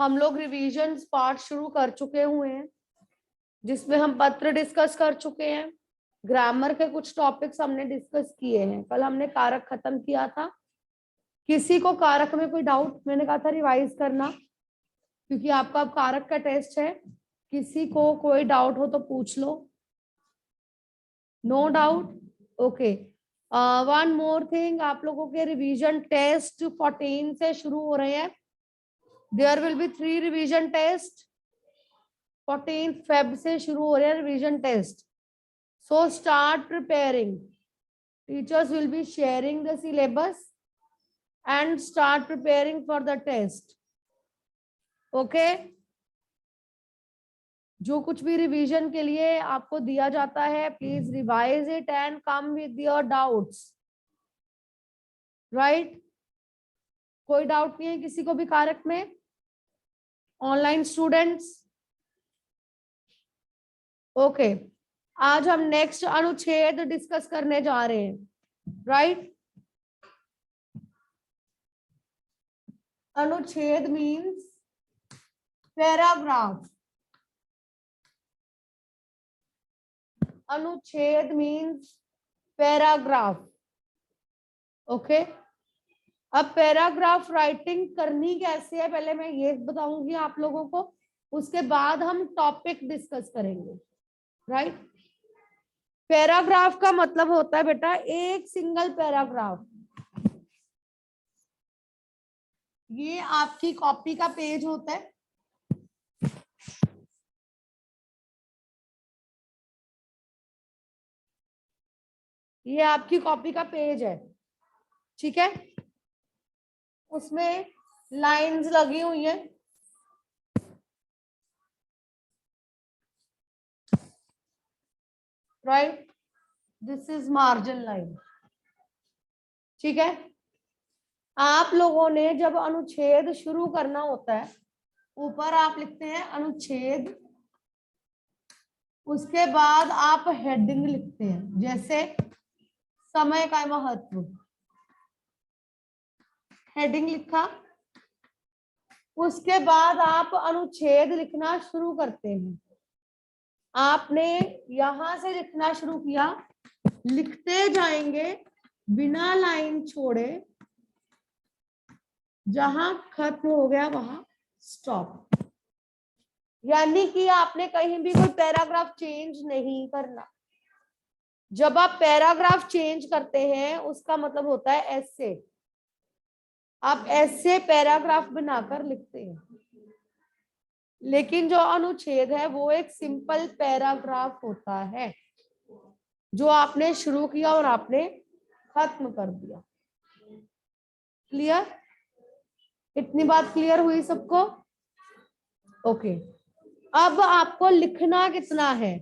हम लोग revision part शुरू कर चुके हुए हैं, जिसमें हम पत्र डिस्कस कर चुके हैं। ग्रामर के कुछ टॉपिक्स हमने डिस्कस किए हैं। कल हमने कारक खत्म किया था। किसी को कारक में कोई डाउट? मैंने कहा था रिवाइज करना, क्योंकि आपका अब कारक का टेस्ट है। किसी को कोई डाउट हो तो पूछ लो। No doubt? Okay. One more thing, आप लोगों के रिवीजन टेस्ट 14 से शुरू हो रहे हैं। There will be 3 revision test. 14 Feb से शुरू हो रहे हैं revision test. So start preparing. Teachers will be sharing the syllabus and start preparing for the test. Okay? जो कुछ भी रिवीजन के लिए आपको दिया जाता है, please revise it and come with your doubts. Right? कोई डाउट नहीं है किसी को भी कारक में? Online students? ओके। आज हम नेक्स्ट अनुच्छेद डिस्कस करने जा रहे हैं। राइट? अनुच्छेद मीन्स पैराग्राफ। अनुच्छेद मीन्स पैराग्राफ। ओके। अब पैराग्राफ राइटिंग करनी कैसे है पहले मैं ये बताऊंगी आप लोगों को, उसके बाद हम टॉपिक डिस्कस करेंगे। राइट? पैराग्राफ का मतलब होता है बेटा एक सिंगल पैराग्राफ। ये आपकी कॉपी का पेज होता है। ये आपकी कॉपी का पेज है, ठीक है? उसमें लाइंस लगी हुई है। Right? This is margin line. ठीक है? आप लोगों ने जब अनुच्छेद शुरू करना होता है, ऊपर आप लिखते हैं अनुच्छेद, उसके बाद आप हेडिंग लिखते हैं, जैसे समय का महत्व, हेडिंग लिखा। उसके बाद आप अनुच्छेद लिखना शुरू करते हैं। आपने यहां से लिखना शुरू किया, लिखते जाएंगे बिना लाइन छोड़े, जहां खत्म हो गया वहां स्टॉप। यानी कि आपने कहीं भी कोई पैराग्राफ चेंज नहीं करना। जब आप पैराग्राफ चेंज करते हैं उसका मतलब होता है ऐसे, आप ऐसे पैराग्राफ बनाकर लिखते हैं। लेकिन जो अनुच्छेद है वो एक सिंपल पैराग्राफ होता है, जो आपने शुरू किया और आपने खत्म कर दिया। क्लियर? इतनी बात क्लियर हुई सबको? ओके। अब आपको लिखना कितना है?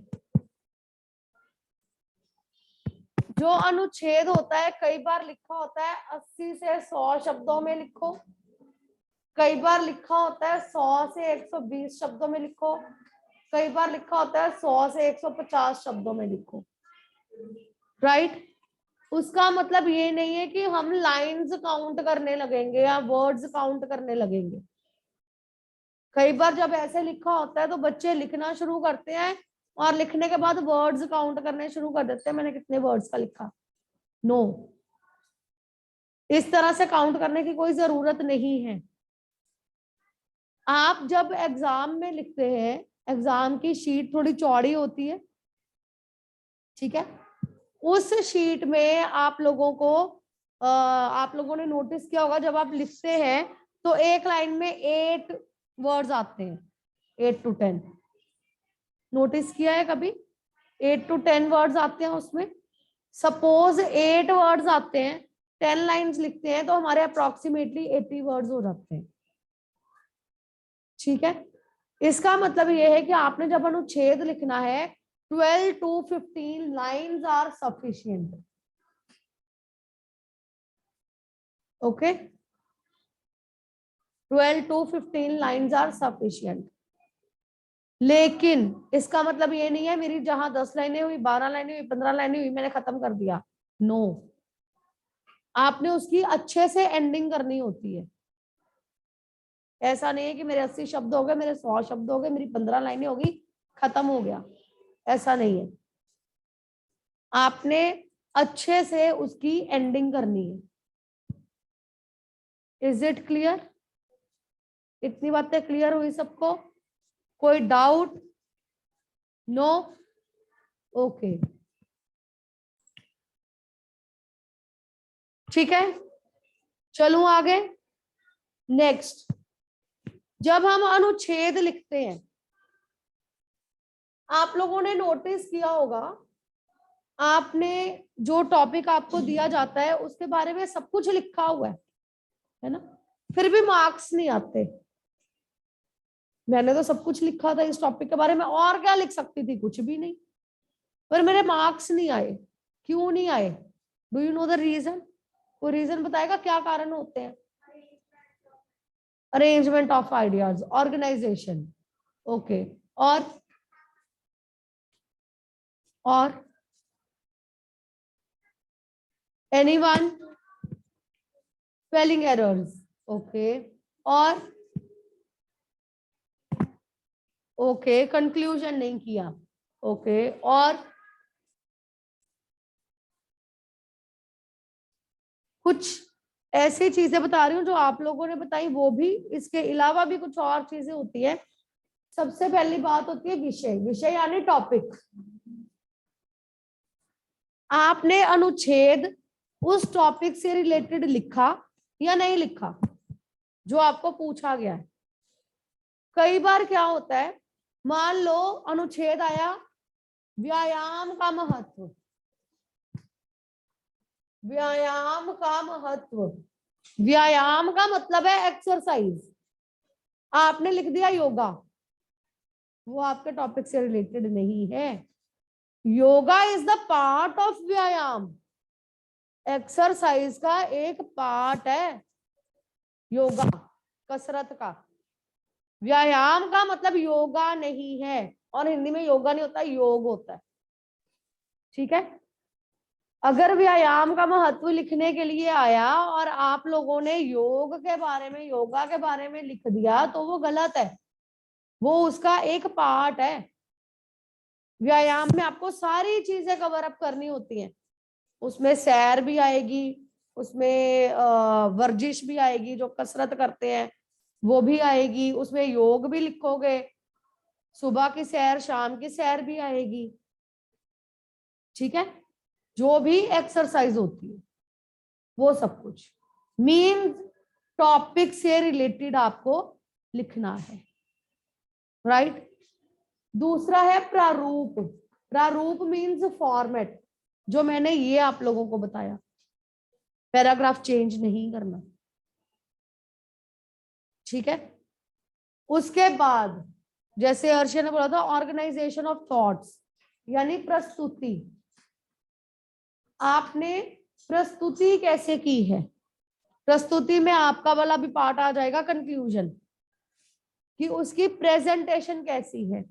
जो अनुच्छेद होता है कई बार लिखा होता है 80 से 100 शब्दों में लिखो, कई बार लिखा होता है 100 से 120 शब्दों में लिखो, कई बार लिखा होता है 100 से 150 शब्दों में लिखो। राइट? उसका मतलब ये नहीं है कि हम लाइंस काउंट करने लगेंगे या वर्ड्स काउंट करने लगेंगे। कई बार जब ऐसे लिखा होता है तो बच्चे लिखना शुरू करते हैं और लिखने के बाद वर्ड्स काउंट करने शुरू कर देते हैं, मैंने कितने वर्ड्स का लिखा। नो, इस तरह से काउंट करने की कोई जरूरत नहीं है। आप जब एग्जाम में लिखते हैं, एग्जाम की शीट थोड़ी चौड़ी होती है, ठीक है? उस शीट में आप लोगों ने नोटिस किया होगा, जब आप लिखते हैं तो एक लाइन में 8 वर्ड्स आते हैं, 8 to 10। नोटिस किया है कभी? 8 to 10 वर्ड्स आते हैं उसमें। सपोज 8 वर्ड्स आते हैं, 10 लाइंस लिखते हैं, तो हमारे अप्रोक्सीमेटली 80 वर्ड्स हो जाते हैं। ठीक है? इसका मतलब यह है कि आपने जब अनुच्छेद लिखना है 12 to 15 lines are sufficient. Okay? 12 to 15 lines are sufficient. लेकिन इसका मतलब ये नहीं है मेरी जहां 10 लाइनें हुई, 12 लाइनें हुई, 15 लाइनें हुई, मैंने खत्म कर दिया। नो, आपने उसकी अच्छे से एंडिंग करनी होती है। ऐसा नहीं है कि मेरे 80 शब्द हो गए, मेरे 100 शब्द हो गए, मेरी 15 लाइनें होगी, खत्म हो गया, ऐसा नहीं है। आपने अच्छे से उसकी एंडिंग करनी है। Is it clear? इतनी बातें क्लियर हुई सबको? कोई डाउट? नो? ओके, ठीक है, चलूं आगे। नेक्स्ट, जब हम अनुच्छेद लिखते हैं, आप लोगों ने नोटिस किया होगा, आपने जो टॉपिक आपको दिया जाता है उसके बारे में सब कुछ लिखा हुआ है ना, फिर भी मार्क्स नहीं आते। मैंने तो सब कुछ लिखा था इस टॉपिक के बारे में, और क्या लिख सकती थी, कुछ भी नहीं, पर मेरे मार्क्स नहीं आए। क्यों नहीं आए? Do you know the reason? कोई रीजन बताएगा क्या कारण होते हैं? Arrangement of ideas, organization. Okay, और एनीवन? Spelling errors. ओके, और ओके, कंक्लूजन नहीं किया। ओके, और कुछ ऐसी चीजें बता रही हूँ जो आप लोगों ने बताई, वो भी, इसके अलावा भी कुछ और चीजें होती है। सबसे पहली बात होती है विषय। विषय यानी टॉपिक। आपने अनुच्छेद उस टॉपिक से रिलेटेड लिखा या नहीं लिखा, जो आपको पूछा गया है। कई बार क्या होता है, मान लो अनुच्छेद आया व्यायाम का महत्व। व्यायाम का महत्व, व्यायाम का मतलब है एक्सरसाइज। आपने लिख दिया योगा, वो आपके टॉपिक से रिलेटेड नहीं है। Yoga is the part of व्यायाम, एक्सरसाइज का एक पार्ट है योगा, कसरत का। व्यायाम का मतलब योगा नहीं है, और हिंदी में योगा नहीं होता, योग होता है, ठीक है। अगर व्यायाम का महत्व लिखने के लिए आया और आप लोगों ने योग के बारे में, योगा के बारे में लिख दिया, तो वो गलत है, वो उसका एक पार्ट है। व्यायाम में आपको सारी चीजें कवर अप करनी होती हैं, उसमें सैर भी आएगी, उसमें वर्जिश भी आएगी, जो कसरत करते हैं वो भी आएगी, उसमें योग भी लिखोगे, सुबह की सैर, शाम की सैर भी आएगी, ठीक है, जो भी एक्सरसाइज होती है वो सब कुछ। मीन टॉपिक से रिलेटेड आपको लिखना है, राइट। दूसरा है प्रारूप। प्रारूप मीन्स फॉर्मेट, जो मैंने ये आप लोगों को बताया, पैराग्राफ चेंज नहीं करना, ठीक है। उसके बाद जैसे अर्षिया ने बोला था, ऑर्गेनाइजेशन ऑफ थॉट्स यानी प्रस्तुति। आपने प्रस्तुति कैसे की है, प्रस्तुति में आपका वाला भी पार्ट आ जाएगा, कंक्लूजन, कि उसकी प्रेजेंटेशन कैसी है,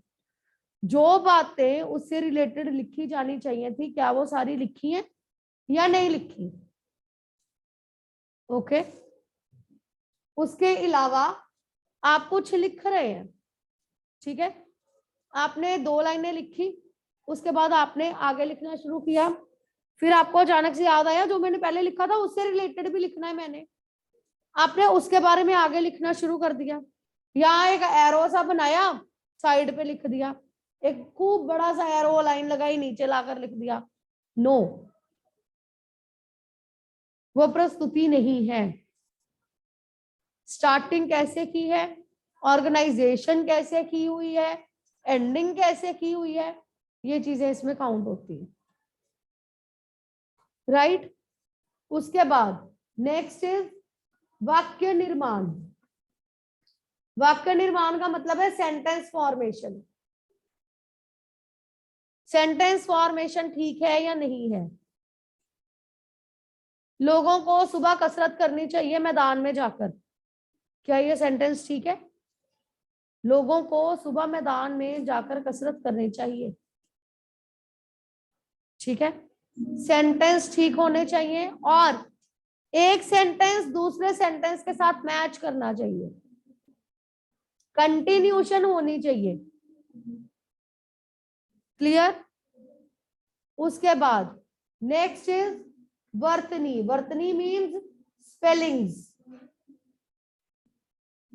जो बातें उससे रिलेटेड लिखी जानी चाहिए थी, क्या वो सारी लिखी हैं या नहीं लिखी। ओके, उसके अलावा आप कुछ लिख रहे हैं, ठीक है, आपने 2 लाइनें लिखी, उसके बाद आपने आगे लिखना शुरू किया, फिर आपको अचानक से याद आया जो मैंने पहले लिखा था उससे रिलेटेड भी लिखना है मैंने, आपने उसके बारे में आगे लिखना शुरू कर दिया, यहाँ एक एरो सा बनाया, साइड पे लिख दिया, एक खूब बड़ा सा एरो लाइन लगाई, नीचे लाकर लिख दिया। नो, वो प्रस्तुति नहीं है। स्टार्टिंग कैसे की है, ऑर्गेनाइजेशन कैसे की हुई है, एंडिंग कैसे की हुई है, ये चीजें इसमें काउंट होती है, राइट। उसके बाद नेक्स्ट इज वाक्य निर्माण। वाक्य निर्माण का मतलब है सेंटेंस फॉर्मेशन। सेंटेंस फॉर्मेशन ठीक है या नहीं है। लोगों को सुबह कसरत करनी चाहिए मैदान में जाकर, क्या ये सेंटेंस ठीक है? लोगों को सुबह मैदान में जाकर कसरत करनी चाहिए, ठीक है। सेंटेंस ठीक होने चाहिए, और एक सेंटेंस दूसरे सेंटेंस के साथ मैच करना चाहिए। कंटिन्यूशन होनी चाहिए। क्लियर? उसके बाद नेक्स्ट इज वर्तनी। वर्तनी मीन्स स्पेलिंग्स।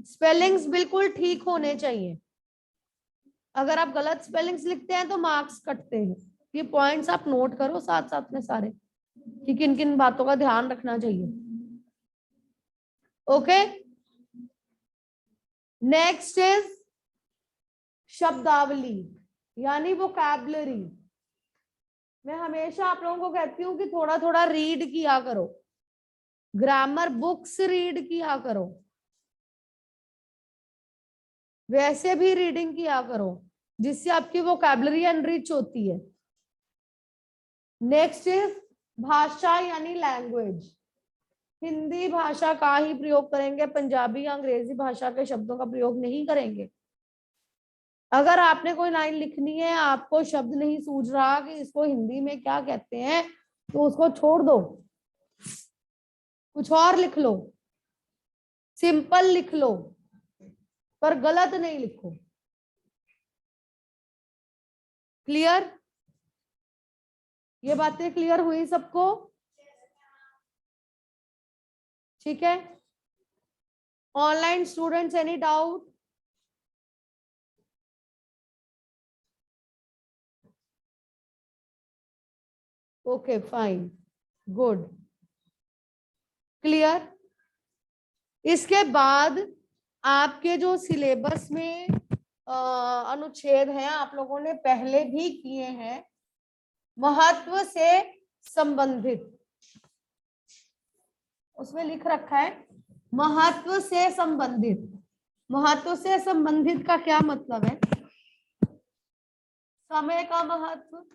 स्पेलिंग्स बिल्कुल ठीक होने चाहिए। अगर आप गलत स्पेलिंग्स लिखते हैं तो मार्क्स कटते हैं। ये पॉइंट्स आप नोट करो साथ साथ में सारे कि किन किन बातों का ध्यान रखना चाहिए। ओके, नेक्स्ट इज शब्दावली यानी वोकैबुलरी। मैं हमेशा आप लोगों को कहती हूँ कि थोड़ा थोड़ा रीड किया करो, ग्रामर बुक्स रीड किया करो, वैसे भी रीडिंग किया करो जिससे आपकी वोकैबुलरी एनरिच होती है। नेक्स्ट इज भाषा यानी लैंग्वेज। हिंदी भाषा का ही प्रयोग करेंगे, पंजाबी या अंग्रेजी भाषा के शब्दों का प्रयोग नहीं करेंगे। अगर आपने कोई लाइन लिखनी है, आपको शब्द नहीं सूझ रहा कि इसको हिंदी में क्या कहते हैं, तो उसको छोड़ दो, कुछ और लिख लो, सिंपल लिख लो, पर गलत नहीं लिखो। क्लियर? ये बातें क्लियर हुई सबको? ठीक है। Online students, any doubt? Okay fine, good, clear. इसके बाद आपके जो सिलेबस में अनुच्छेद हैं, आप लोगों ने पहले भी किए हैं, महत्व से संबंधित। उसमें लिख रखा है महत्व से संबंधित। महत्व से संबंधित का क्या मतलब है? समय का महत्व,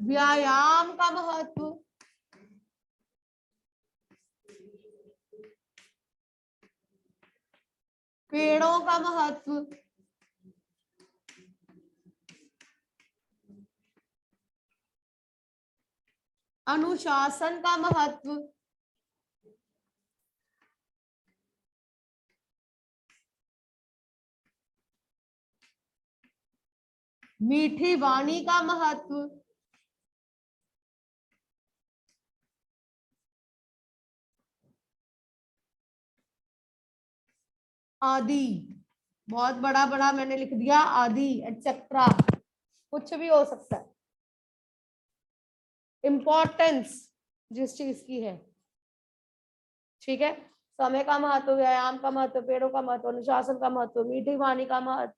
व्यायाम का महत्व, पेड़ों का महत्व, अनुशासन का महत्व, मीठी वाणी का महत्व, आदि। बहुत बड़ा बड़ा मैंने लिख दिया, आदि एटसेट्रा, कुछ भी हो सकता है। इंपॉर्टेंस जिस चीज की है, ठीक है। समय का महत्व, व्यायाम का महत्व, पेड़ों का महत्व, अनुशासन का महत्व, मीठी वाणी का महत्व,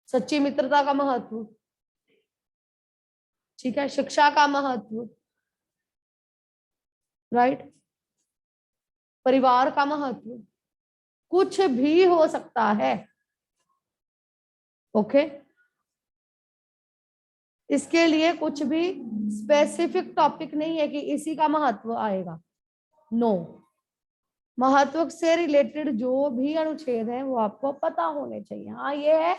सच्ची मित्रता का महत्व, ठीक है, शिक्षा का महत्व, राइट, परिवार का महत्व, कुछ भी हो सकता है। ओके, इसके लिए कुछ भी स्पेसिफिक टॉपिक नहीं है कि इसी का महत्व आएगा। नो, महत्व से रिलेटेड जो भी अनुच्छेद है वो आपको पता होने चाहिए। हाँ ये है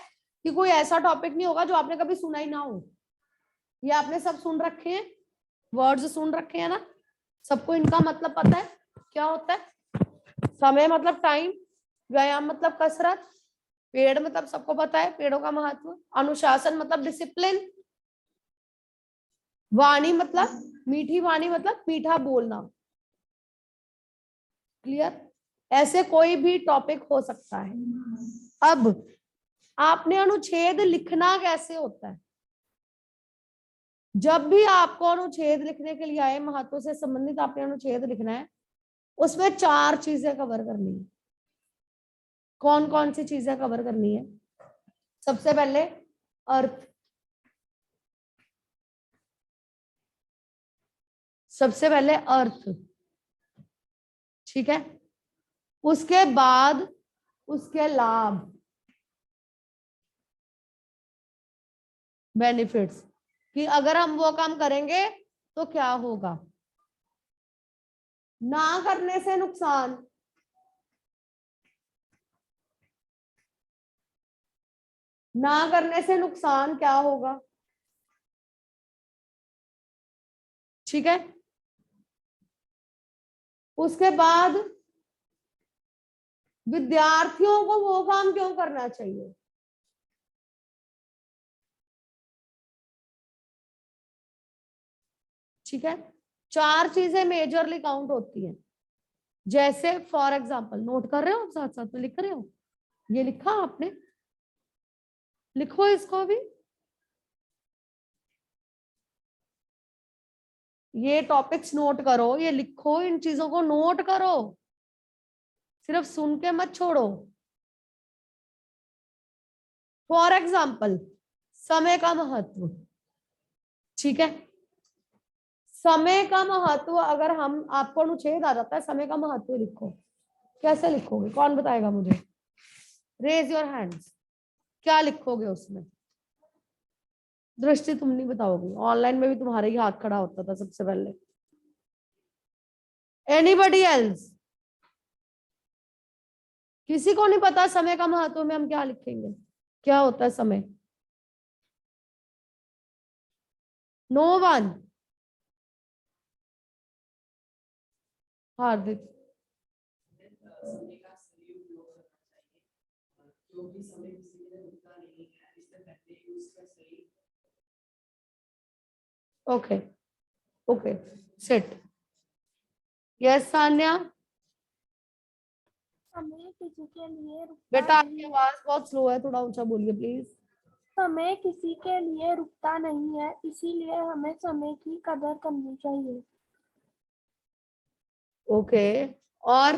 कि कोई ऐसा टॉपिक नहीं होगा जो आपने कभी सुना ही ना हो। ये आपने सब सुन रखे हैं, वर्ड्स सुन रखे हैं ना, सबको इनका मतलब पता है क्या होता है। समय मतलब टाइम, व्यायाम मतलब कसरत, पेड़ मतलब सबको पता है पेड़ों का महत्व, अनुशासन मतलब डिसिप्लिन, वाणी मतलब मीठी वाणी मतलब मीठा बोलना। क्लियर? ऐसे कोई भी टॉपिक हो सकता है। अब आपने अनुच्छेद लिखना कैसे होता है? जब भी आपको अनुच्छेद लिखने के लिए आए, महत्व से संबंधित आपने अनुच्छेद लिखना है, उसमें 4 चीजें कवर करनी है। कौन कौन सी चीजें कवर करनी है? सबसे पहले अर्थ, सबसे पहले अर्थ, ठीक है। उसके बाद उसके लाभ, बेनिफिट्स, कि अगर हम वो काम करेंगे तो क्या होगा, ना करने से नुकसान, ना करने से नुकसान क्या होगा, ठीक है। उसके बाद विद्यार्थियों को वो काम क्यों करना चाहिए? ठीक है, 4 चीजें मेजरली काउंट होती हैं। जैसे फॉर एग्जाम्पल, नोट कर रहे हो, साथ साथ में लिख रहे हो, ये लिखा आपने, लिखो इसको भी। ये टॉपिक्स नोट करो, ये लिखो, इन चीजों को नोट करो, सिर्फ सुन के मत छोड़ो। फॉर एग्जाम्पल, समय का महत्व। ठीक है, समय का महत्व, अगर हम आपको अनुच्छेद आ जाता है, समय का महत्व लिखो, कैसे लिखोगे? कौन बताएगा मुझे? Raise your hands. क्या लिखोगे उसमें? दृष्टि, तुम नहीं बताओगी, ऑनलाइन में भी तुम्हारे ही हाथ खड़ा होता था सबसे पहले। Anybody else? किसी को नहीं पता समय का महत्व में हम क्या लिखेंगे? क्या होता है समय? No one? Hardik, okay okay, sit. Yes Sanya? समय किसी के लिए रुकता बेटा आपकी नहीं है। आवाज बहुत स्लो है, थोड़ा ऊंचा बोलिए प्लीज। समय किसी के लिए रुकता नहीं है, इसीलिए हमें समय की कदर करनी चाहिए। ओके, और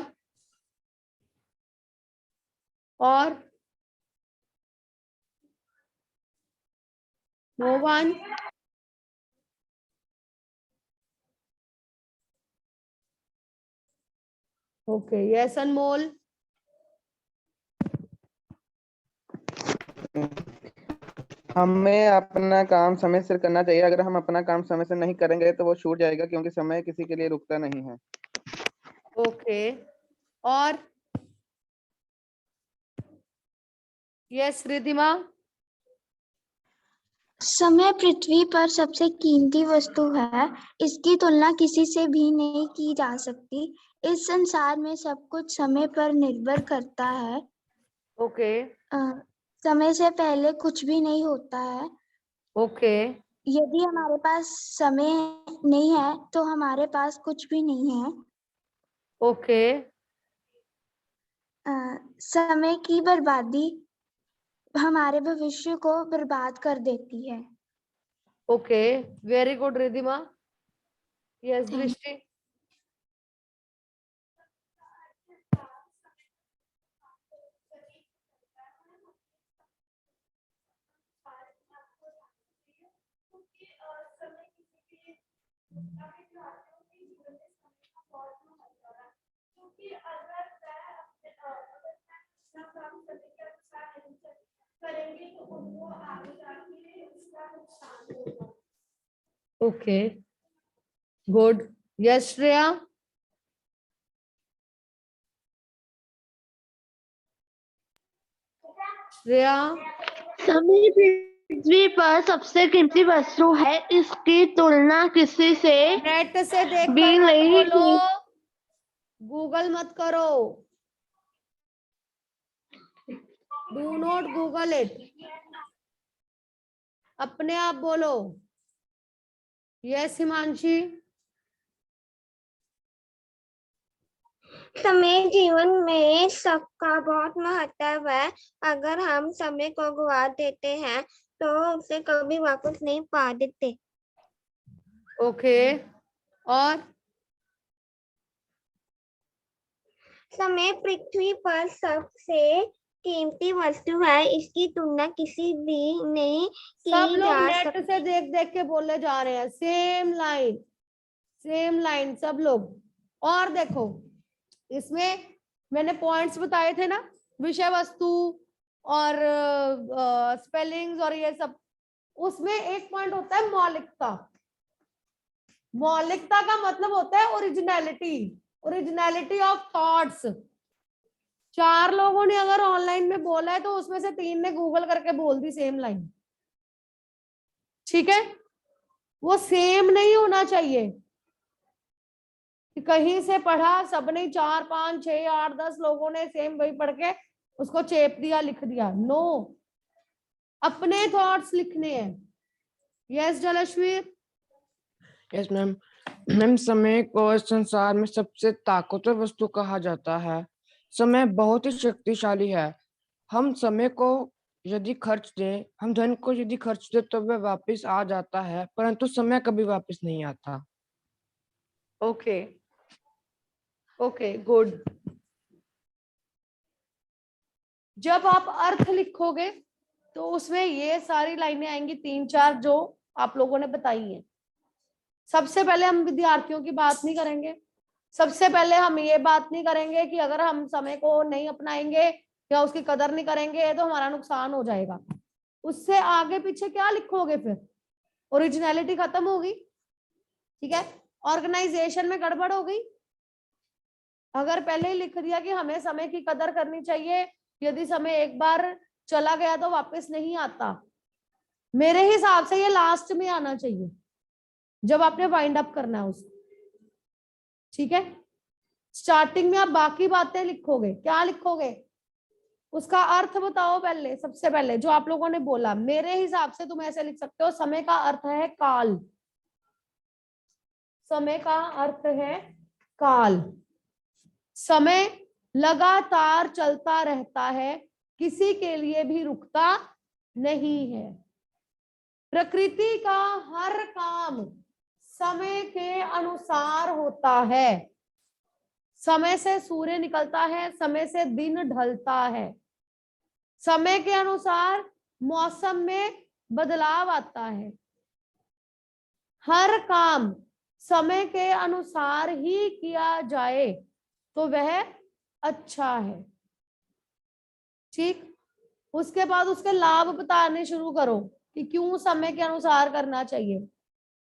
नो वन? ओके, यस अनमोल? हमें अपना काम समय से करना चाहिए। अगर हम अपना काम समय से नहीं करेंगे तो वो छूट जाएगा, क्योंकि समय किसी के लिए रुकता नहीं है। ओके, और यस रिधिमा? समय पृथ्वी पर सबसे कीमती वस्तु है। इसकी तुलना किसी से भी नहीं की जा सकती। इस संसार में सब कुछ समय पर निर्भर करता है। ओके समय से पहले कुछ भी नहीं होता है। ओके यदि हमारे पास समय नहीं है तो हमारे पास कुछ भी नहीं है। ओके समय की बर्बादी हमारे भविष्य को बर्बाद कर देती है। Okay, very good Ridhima. Yes Drishti? Okay good. Yes Shreya? Shreya? समय पृथ्वी पर सबसे कीमती वस्तु है। इसकी तुलना किसी से नेट से देखकर भी मत नहीं बोलो, की गूगल मत करो, डू नॉट गूगल इट, अपने आप बोलो। यस हिमांशी? समय जीवन में सबका बहुत महत्व है। अगर हम समय को गवा देते हैं तो उसे कभी वापस नहीं पा देते। ओके, और समय पृथ्वी पर सबसे कीमती वस्तु है। इसकी तुलना किसी भी नहीं सब की लोग जा नेट सकती। से देख देख के बोले जा रहे हैं, सेम लाइन सब लोग। और देखो, इसमें मैंने पॉइंट्स बताए थे ना, विषय वस्तु और स्पेलिंग्स और ये सब। उसमें एक पॉइंट होता है मौलिकता। मौलिकता का मतलब होता है ओरिजिनलिटी, ओरिजिनलिटी ऑफ थॉट्स। 4 लोगों ने अगर ऑनलाइन में बोला है तो उसमें से 3 ने गूगल करके बोल दी सेम लाइन। ठीक है, वो सेम नहीं होना चाहिए कि कहीं से पढ़ा सबने, 4 5 6 8 10 लोगों ने सेम वही पढ़ के उसको चेप दिया, लिख दिया। नो, अपने थॉट्स लिखने हैं। Yes Jalshveer. Yes ma'am. Ma'am, समय को इस संसार में सबसे ताकतवर वस्तु कहा जाता है। समय बहुत ही शक्तिशाली है। हम समय को यदि खर्च दें, हम धन को यदि खर्च दें तो वह वापस आ जाता है, परंतु समय कभी वापस नहीं आता। Okay okay, good. जब आप अर्थ लिखोगे तो उसमें ये सारी लाइनें आएंगी, 3 4 जो आप लोगों ने बताई हैं। सबसे पहले हम विद्यार्थियों की बात नहीं करेंगे। सबसे पहले हम ये बात नहीं करेंगे कि अगर हम समय को नहीं अपनाएंगे या उसकी कदर नहीं करेंगे तो हमारा नुकसान हो जाएगा। उससे आगे पीछे क्या लिखोगे फिर? ओरिजिनलिटी खत्म होगी, ठीक है, ऑर्गेनाइजेशन में गड़बड़ हो गई। अगर पहले ही लिख दिया कि हमें समय की कदर करनी चाहिए, यदि समय एक बार चला गया तो वापस नहीं आता, मेरे हिसाब से ये लास्ट में आना चाहिए जब आपने वाइंड अप करना है उसको, ठीक है। स्टार्टिंग में आप बाकी बातें लिखोगे, क्या लिखोगे? उसका अर्थ बताओ पहले। सबसे पहले जो आप लोगों ने बोला, मेरे हिसाब से तुम ऐसे लिख सकते हो, समय का अर्थ है काल। समय का अर्थ है काल। समय लगातार चलता रहता है, किसी के लिए भी रुकता नहीं है। प्रकृति का हर काम समय के अनुसार होता है। समय से सूर्य निकलता है, समय से दिन ढलता है, समय के अनुसार मौसम में बदलाव आता है। हर काम समय के अनुसार ही किया जाए तो वह अच्छा है, ठीक। उसके बाद उसके लाभ बताने शुरू करो कि क्यों समय के अनुसार करना चाहिए।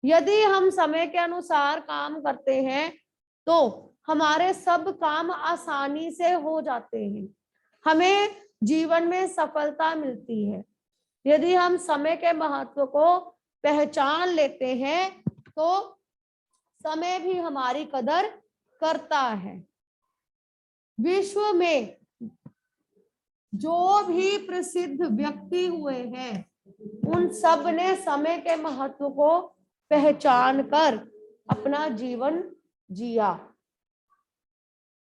यदि हम समय के अनुसार काम करते हैं तो हमारे सब काम आसानी से हो जाते हैं, हमें जीवन में सफलता मिलती है। यदि हम समय के महत्व को पहचान लेते हैं तो समय भी हमारी कदर करता है। विश्व में जो भी प्रसिद्ध व्यक्ति हुए हैं उन सब ने समय के महत्व को पहचान कर अपना जीवन जिया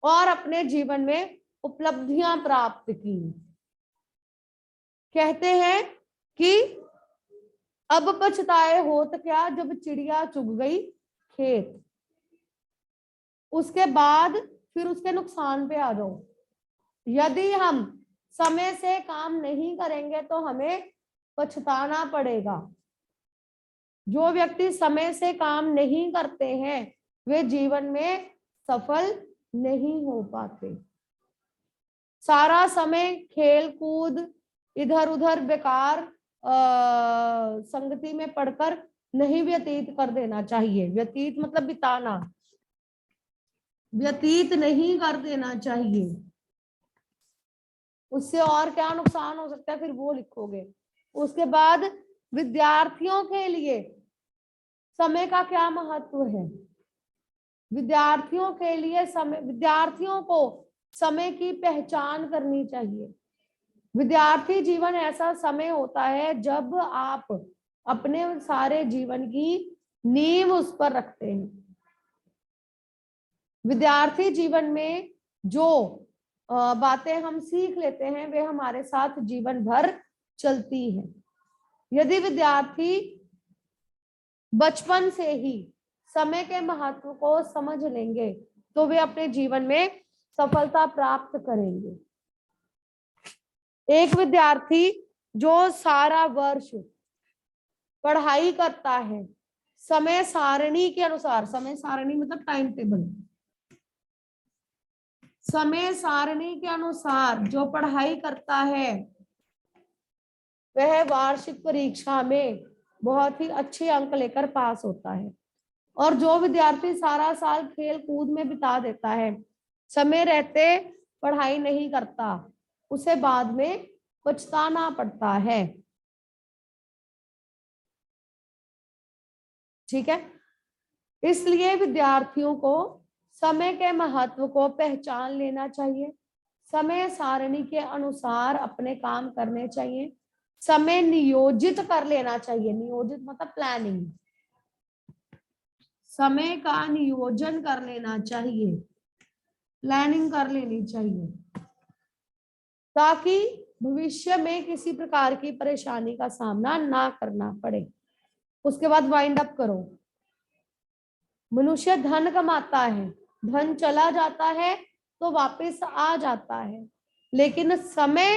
और अपने जीवन में उपलब्धियां प्राप्त की। कहते हैं कि अब पछताए होत क्या जब चिड़िया चुग गई खेत। उसके बाद फिर उसके नुकसान पे आ जाओ। यदि हम समय से काम नहीं करेंगे तो हमें पछताना पड़ेगा। जो व्यक्ति समय से काम नहीं करते हैं वे जीवन में सफल नहीं हो पाते। सारा समय खेल कूद, इधर उधर बेकार संगति में पढ़कर नहीं व्यतीत कर देना चाहिए। व्यतीत मतलब बिताना, व्यतीत नहीं कर देना चाहिए। उससे और क्या नुकसान हो सकता है फिर वो लिखोगे। उसके बाद विद्यार्थियों के लिए समय का क्या महत्व है। विद्यार्थियों के लिए समय, विद्यार्थियों को समय की पहचान करनी चाहिए। विद्यार्थी जीवन ऐसा समय होता है जब आप अपने सारे जीवन की नींव उस पर रखते हैं। विद्यार्थी जीवन में जो बातें हम सीख लेते हैं वे हमारे साथ जीवन भर चलती हैं। यदि विद्यार्थी बचपन से ही समय के महत्व को समझ लेंगे तो वे अपने जीवन में सफलता प्राप्त करेंगे। एक विद्यार्थी जो सारा वर्ष पढ़ाई करता है समय सारणी के अनुसार, समय सारणी मतलब टाइम टेबल, समय सारणी के अनुसार जो पढ़ाई करता है वह वार्षिक परीक्षा में बहुत ही अच्छे अंक लेकर पास होता है। और जो विद्यार्थी सारा साल खेल कूद में बिता देता है, समय रहते पढ़ाई नहीं करता, उसे बाद में पछताना पड़ता है। ठीक है, इसलिए विद्यार्थियों को समय के महत्व को पहचान लेना चाहिए, समय सारणी के अनुसार अपने काम करने चाहिए, समय नियोजित कर लेना चाहिए। नियोजित मतलब प्लानिंग, समय का नियोजन कर लेना चाहिए, प्लानिंग कर लेनी चाहिए, ताकि भविष्य में किसी प्रकार की परेशानी का सामना ना करना पड़े। उसके बाद वाइंड अप करो। मनुष्य धन कमाता है, धन चला जाता है तो वापस आ जाता है, लेकिन समय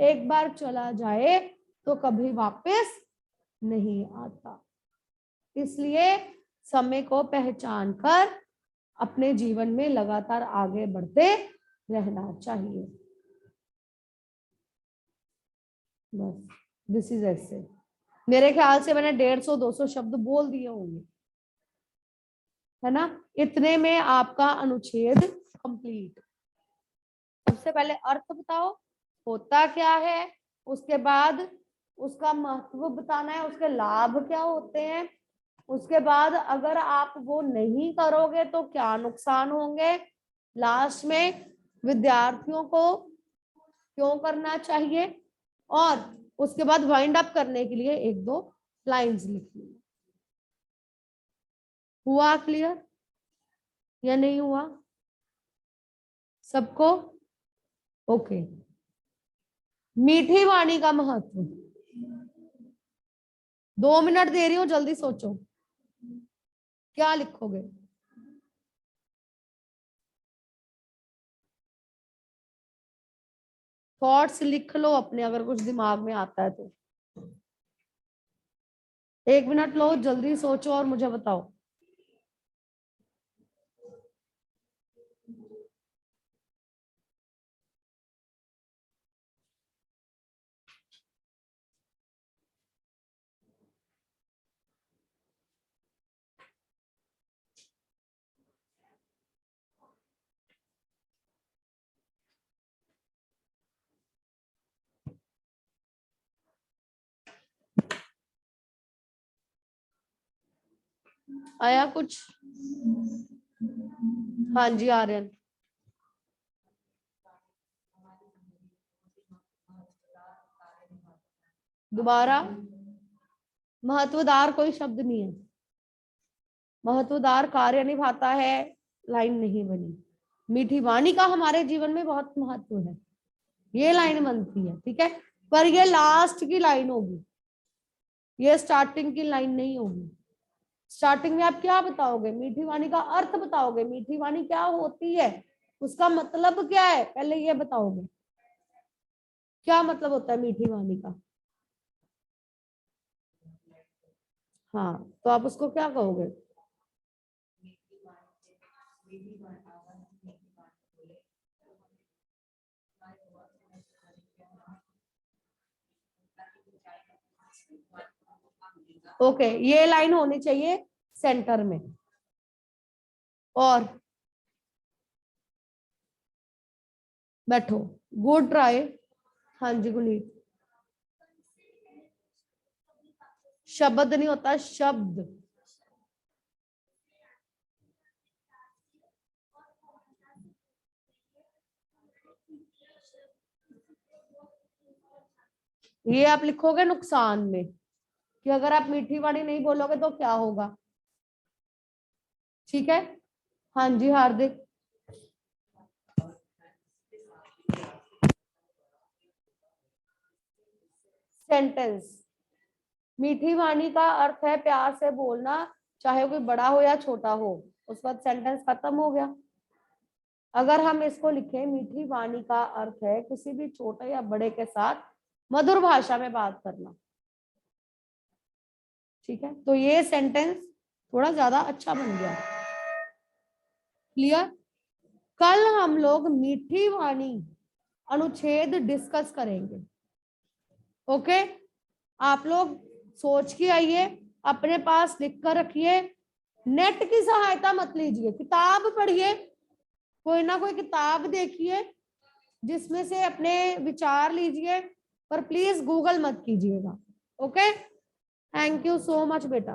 एक बार चला जाए तो कभी वापस नहीं आता। इसलिए समय को पहचान कर अपने जीवन में लगातार आगे बढ़ते रहना चाहिए। बस दिस इज ऐसे। मेरे ख्याल से मैंने 150-200 शब्द बोल दिए होंगे, है ना। इतने में आपका अनुच्छेद कंप्लीट। सबसे पहले अर्थ बताओ होता क्या है, उसके बाद उसका महत्व बताना है, उसके लाभ क्या होते हैं, उसके बाद अगर आप वो नहीं करोगे तो क्या नुकसान होंगे, लास्ट में विद्यार्थियों को क्यों करना चाहिए, और उसके बाद वाइंड अप करने के लिए 1-2 लाइंस लिखनी। हुआ क्लियर या नहीं हुआ सबको? ओके। मीठी वाणी का महत्व, 2 मिनट दे रही हूं, जल्दी सोचो क्या लिखोगे। थॉट्स लिख लो अपने, अगर कुछ दिमाग में आता है तो। 1 मिनट लो, जल्दी सोचो और मुझे बताओ। आया कुछ? हाँ जी आर्यन। दोबारा। महत्वदार कोई शब्द नहीं है, महत्वदार कार्य निभाता है, लाइन नहीं बनी। मीठी वाणी का हमारे जीवन में बहुत महत्व है, ये लाइन बनती है, ठीक है, पर ये लास्ट की लाइन होगी, ये स्टार्टिंग की लाइन नहीं होगी। स्टार्टिंग में आप क्या बताओगे? मीठी वाणी का अर्थ बताओगे, मीठी वाणी क्या होती है, उसका मतलब क्या है, पहले ये बताओगे क्या मतलब होता है मीठी वाणी का। हाँ, तो आप उसको क्या कहोगे? ओके, ये लाइन होनी चाहिए सेंटर में। और बैठो, गुड ट्राई। हाँ जी गुनीत। शब्द नहीं होता, शब्द। ये आप लिखोगे नुकसान में, कि अगर आप मीठी वाणी नहीं बोलोगे तो क्या होगा, ठीक है। हाँ जी हार्दिक। सेंटेंस, मीठी वाणी का अर्थ है प्यार से बोलना, चाहे कोई बड़ा हो या छोटा हो, उस वक्त सेंटेंस खत्म हो गया। अगर हम इसको लिखें, मीठी वाणी का अर्थ है किसी भी छोटे या बड़े के साथ मधुर भाषा में बात करना, ठीक है, तो ये सेंटेंस थोड़ा ज्यादा अच्छा बन गया। क्लियर? कल हम लोग मीठी वाणी अनुच्छेद डिस्कस करेंगे। ओके, आप लोग सोच के आइए, अपने पास लिख कर रखिए, नेट की सहायता मत लीजिए, किताब पढ़िए, कोई ना कोई किताब देखिए जिसमें से अपने विचार लीजिए, पर प्लीज गूगल मत कीजिएगा। Okay, thank you so much बेटा।